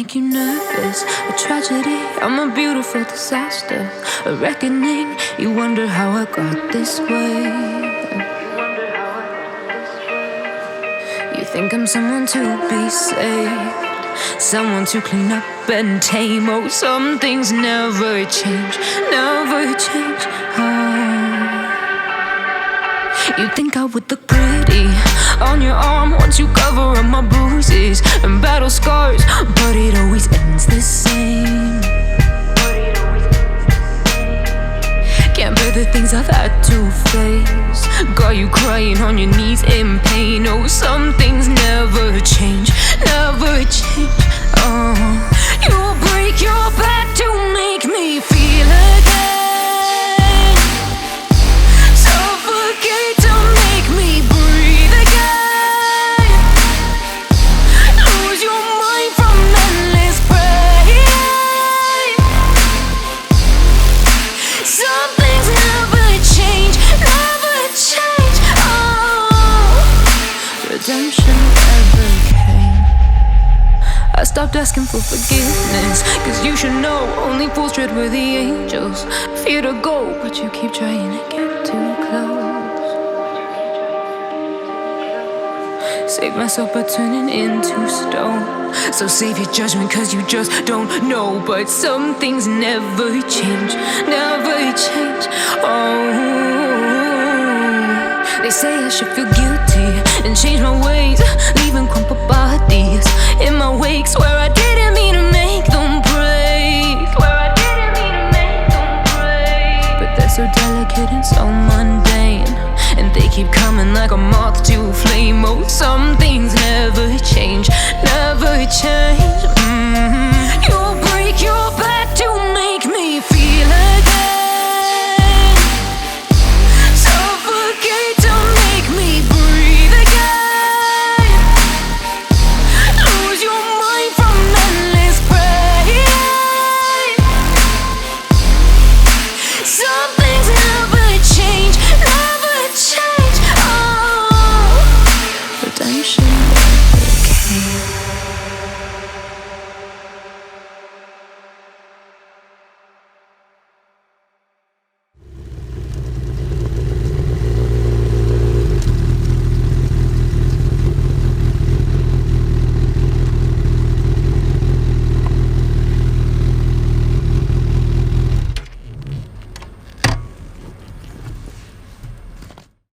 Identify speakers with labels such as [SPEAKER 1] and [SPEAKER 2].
[SPEAKER 1] make you nervous. A tragedy, I'm a beautiful disaster. A reckoning, you wonder how I got this way. You think I'm someone to be saved, someone to clean up and tame. Oh, some things never change, never change. You think I would look pretty on your arm once you cover up my bruises and battle scars, but it always ends the same. Can't bear the things I've had to face. Got you crying on your knees in pain. Oh, some things never change, never change. You'll break your back to make me feel again. Suffocate to make me breathe again. Lose your mind from endless pain. Some things never change, never change. Redemption never came. I stopped asking for forgiveness, cause you should know only fools tread where the angels fear to go, but you keep trying to get too close. Save myself by turning into stone. So save your judgment cause you just don't know. But some things never change, never change. They say I should feel guilty and change my ways, leaving crumpled bodies in my wake. Swear I didn't mean to make them break. But they're so delicate and so mundane, and they keep coming like a moth to a flame. Oh, some things never change, never change. You'll break your back to